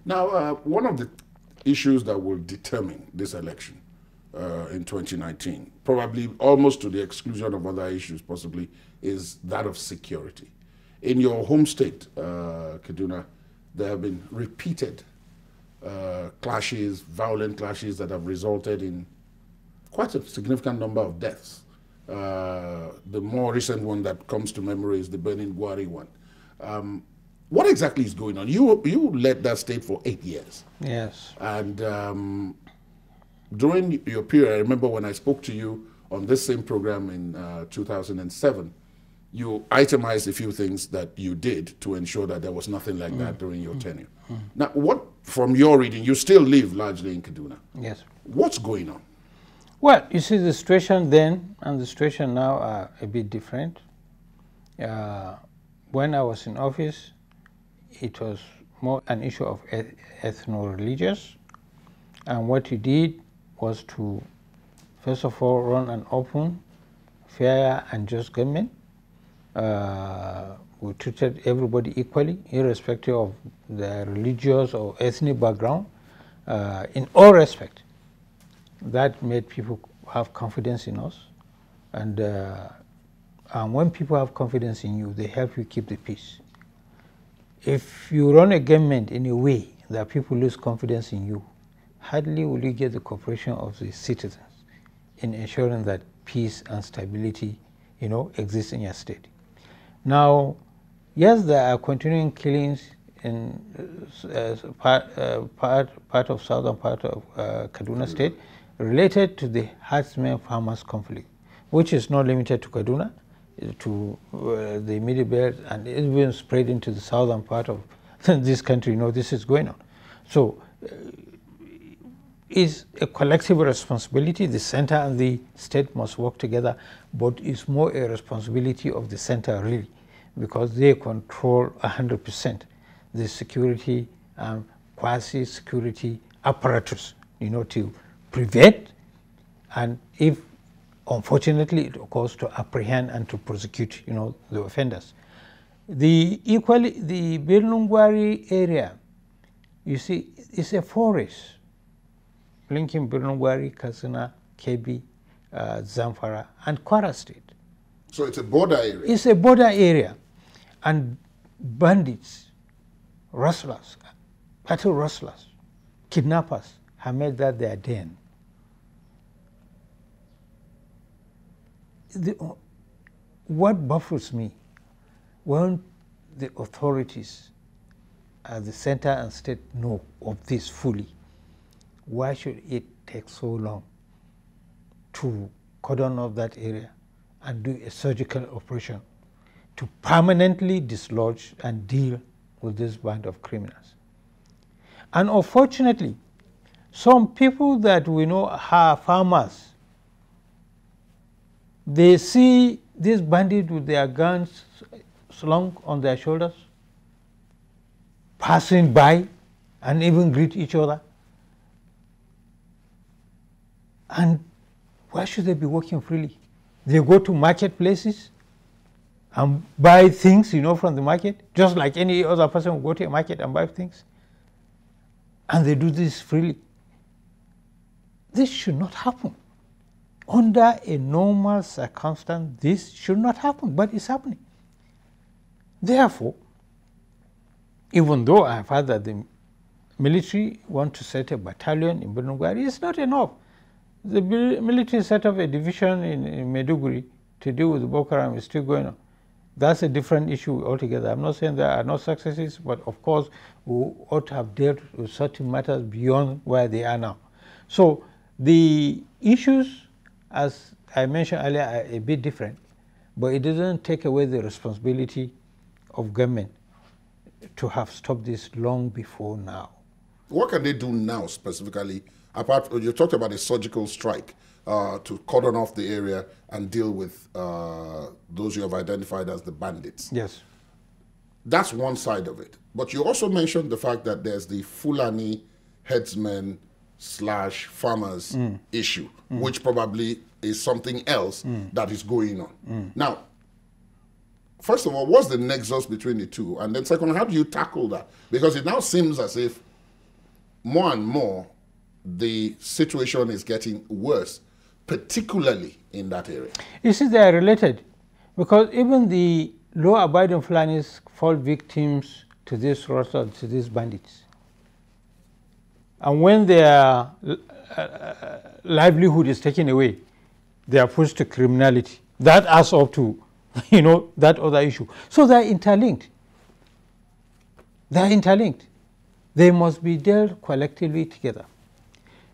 Now, one of the issues that will determine this election in 2019, probably almost to the exclusion of other issues possibly, is that of security. In your home state, Kaduna, there have been repeated clashes, violent clashes that have resulted in quite a significant number of deaths. The more recent one that comes to memory is the Benin Gwari one. What exactly is going on? You led that state for 8 years. Yes. And during your period, I remember when I spoke to you on this same program in 2007, you itemized a few things that you did to ensure that there was nothing like that during your tenure. Now, what, from your reading, you still live largely in Kaduna. Yes. What's going on? Well, you see, the situation then and the situation now are a bit different. When I was in office, it was more an issue of ethno-religious, and what you did was to, first of all, run an open, fair and just government. We treated everybody equally, irrespective of their religious or ethnic background, in all respect. That made people have confidence in us, and when people have confidence in you, they help you keep the peace. If you run a government in a way that people lose confidence in you, hardly will you get the cooperation of the citizens in ensuring that peace and stability, exists in your state. Now, yes, there are continuing killings in part of southern part of Kaduna State related to the herdsmen-farmers conflict, which is not limited to Kaduna, to the Middle Belt, and it's been spread into the southern part of this country. This is going on. So it's a collective responsibility. The center and the state must work together, but it's more a responsibility of the center, really, because they control 100% the security and quasi-security apparatus, to prevent, and if unfortunately it occurs, to apprehend and to prosecute, the offenders. The Birnungwari area, you see, is a forest linking Birnungwari, Katsina, Kebbi, Zamfara, and Kwara State. So it's a border area? It's a border area. And bandits, rustlers, cattle rustlers, kidnappers have made that their den. What baffles me, when the authorities at the center and state know of this fully, why should it take so long to cordon off that area and do a surgical operation to permanently dislodge and deal with this band of criminals? And unfortunately, some people that we know are farmers, they see these bandits with their guns slung on their shoulders, passing by and even greet each other. And why should they be walking freely? They go to marketplaces and buy things, from the market, just like any other person will go to a market and buy things. And they do this freely. This should not happen. Under a normal circumstance, this should not happen, but it's happening. Therefore, even though I have heard that the military want to set a battalion in Birnungwari, it's not enough. The military set up a division in Maiduguri to deal with Boko Haram. Is still going on. That's a different issue altogether. I'm not saying there are no successes, but of course we ought to have dealt with certain matters beyond where they are now. So the issues, as I mentioned earlier, are a bit different, but it doesn't take away the responsibility of government to have stopped this long before now. What can they do now specifically? Apart, you talked about a surgical strike to cordon off the area and deal with those you have identified as the bandits. Yes. That's one side of it. But you also mentioned the fact that there's the Fulani headsmen / farmers issue, which probably is something else that is going on. Now, first of all, what's the nexus between the two? And then second, how do you tackle that? Because it now seems as if more and more, the situation is getting worse, particularly in that area. You see, they are related, because even the law-abiding Fulanis fall victims to this roster, to these bandits. And when their livelihood is taken away, they are pushed to criminality. That adds up to, that other issue. So they are interlinked. They are interlinked. They must be dealt collectively together.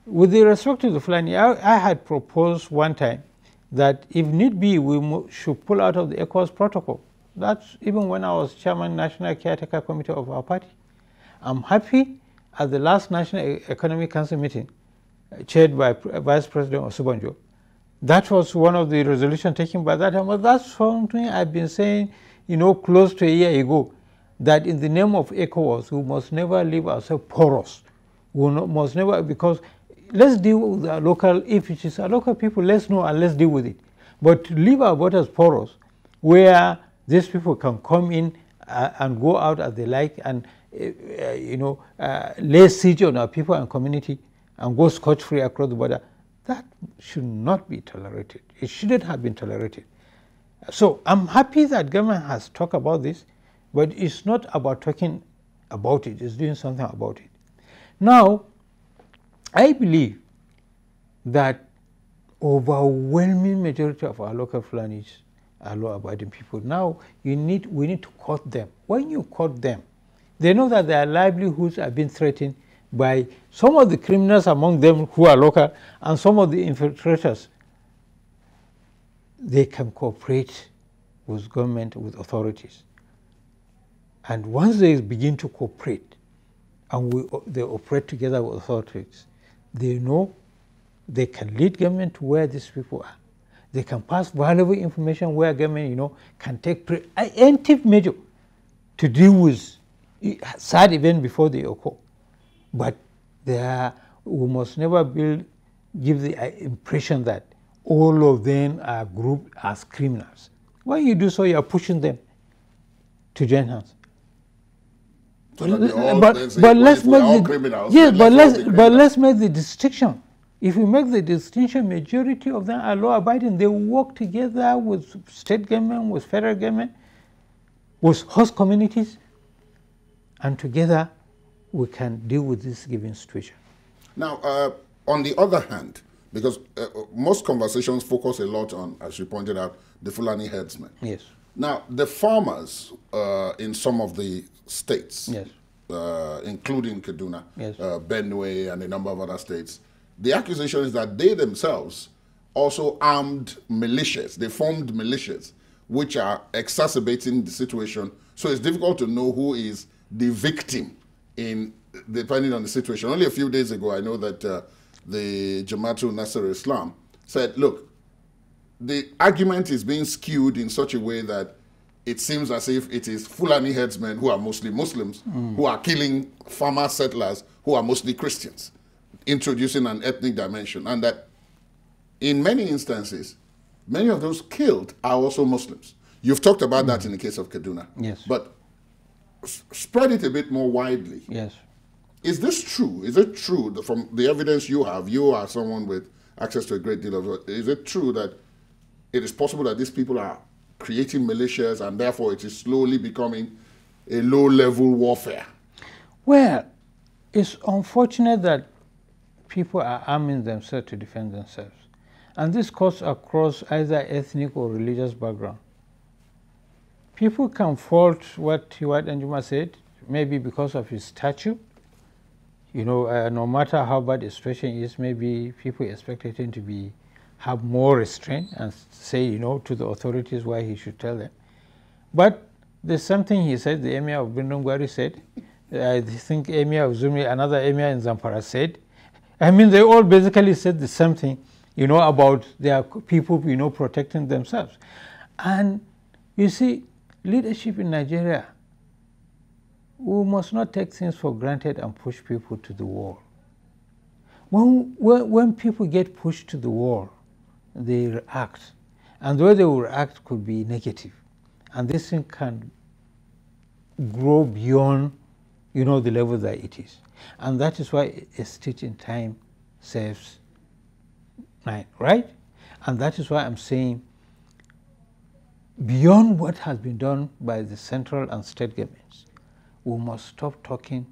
With respect to the Fulani, I had proposed one time that if need be, we should pull out of the ECOWAS protocol. That's even when I was chairman National Caretaker Committee of our party. I'm happy at the last National Economic Council meeting, chaired by Vice President Osubanjo, that was one of the resolutions taken by that time. But that's something I've been saying, close to a year ago, that in the name of ECOWAS, we must never leave ourselves porous. We must never, because let's deal with our local, if it is our local people, let's know and let's deal with it. But to leave our borders porous, where these people can come in and go out as they like and, lay siege on our people and community and go scot-free across the border, that should not be tolerated. It shouldn't have been tolerated. So I'm happy that government has talked about this, but it's not about talking about it, it's doing something about it. Now, I believe that overwhelming majority of our local Fulanis are law-abiding people. Now, we need to court them. When you court them, they know that their livelihoods are being threatened by some of the criminals among them who are local and some of the infiltrators. They can cooperate with government, with authorities. And once they begin to cooperate and they operate together with authorities, they know they can lead government to where these people are. They can pass valuable information where government, can take preemptive measure to deal with sad events before they occur. But we must never give the impression that all of them are grouped as criminals. When you do so, you are pushing them to join hands. So but let's make let's make the distinction. If we make the distinction, majority of them are law-abiding. They work together with state government, with federal government, with host communities, and together we can deal with this given situation. Now, on the other hand, because most conversations focus a lot on, as you pointed out, the Fulani herdsmen. Yes. Now, the farmers in some of the states, yes, including Kaduna, yes, Benue, and a number of other states, the accusation is that they themselves also armed militias. They formed militias, which are exacerbating the situation. So it's difficult to know who is the victim depending on the situation. Only a few days ago, I know that the Jamaatul Nasser Islam said, look, the argument is being skewed in such a way that it seems as if it is Fulani herdsmen who are mostly Muslims who are killing farmer settlers who are mostly Christians, introducing an ethnic dimension, and that in many instances, many of those killed are also Muslims. You've talked about that in the case of Kaduna. Yes. But spread it a bit more widely. Yes. Is this true? Is it true that from the evidence you have, you are someone with access to a great deal of, is it true that it is possible that these people are creating militias and therefore it is slowly becoming a low-level warfare? Well, it's unfortunate that people are arming themselves to defend themselves. And this cuts across either ethnic or religious background. People can fault what Hiwat Anjuma said, maybe because of his stature. No matter how bad the situation is, maybe people expected him to have more restraint and say, to the authorities why he should tell them. But there's something he said, the Emir of Bindungwari said, I think Emir of Zumri, another Emir in Zamfara said. I mean, they all basically said the same thing, about their people, protecting themselves. And you see, leadership in Nigeria, we must not take things for granted and push people to the wall. When people get pushed to the wall, they react. And the way they will react could be negative. And this thing can grow beyond, the level that it is. And that is why a stitch in time saves 9, right? And that is why I'm saying, beyond what has been done by the central and state governments, we must stop talking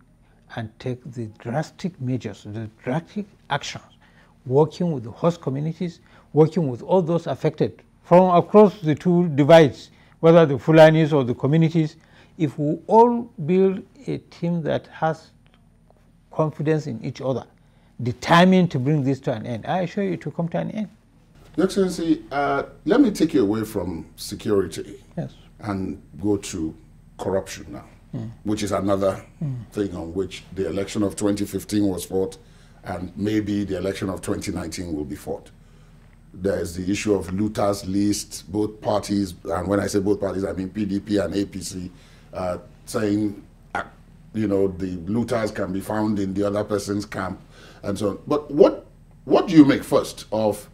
and take the drastic measures, the drastic actions, working with the host communities, working with all those affected from across the two divides, whether the Fulanis or the communities. If we all build a team that has confidence in each other, determined to bring this to an end, I assure you it will come to an end. Your Excellency, let me take you away from security, yes, and go to corruption now, which is another thing on which the election of 2015 was fought, and maybe the election of 2019 will be fought. There's the issue of looters list, both parties, and when I say both parties, I mean PDP and APC, saying, you know, the looters can be found in the other person's camp, and so on. But what do you make first of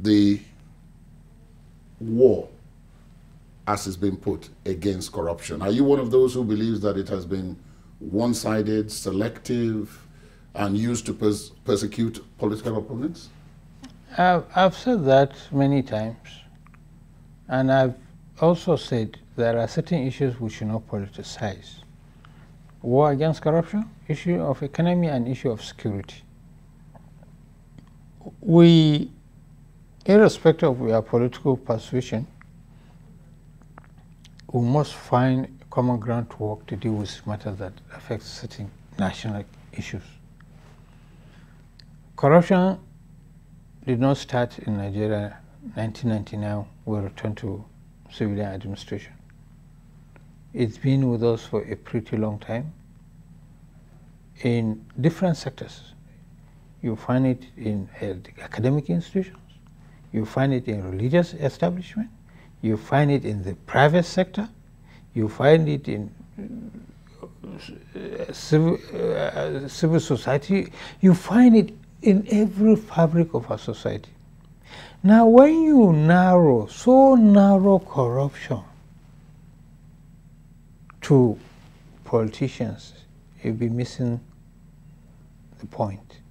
the war as it's been put against corruption? Are you one of those who believes that it has been one-sided, selective, and used to persecute political opponents? I've said that many times, and I've also said there are certain issues we should not politicize. War against corruption, issue of economy, and issue of security. We, irrespective of our political persuasion, we must find common ground to work to deal with matters that affect certain national issues. Corruption did not start in Nigeria 1999, we returned to civilian administration. It's been with us for a pretty long time in different sectors. You find it in academic institutions, you find it in religious establishment, you find it in the private sector, you find it in civil society, you find it in every fabric of our society. Now, when you narrow corruption to politicians, you'll be missing the point.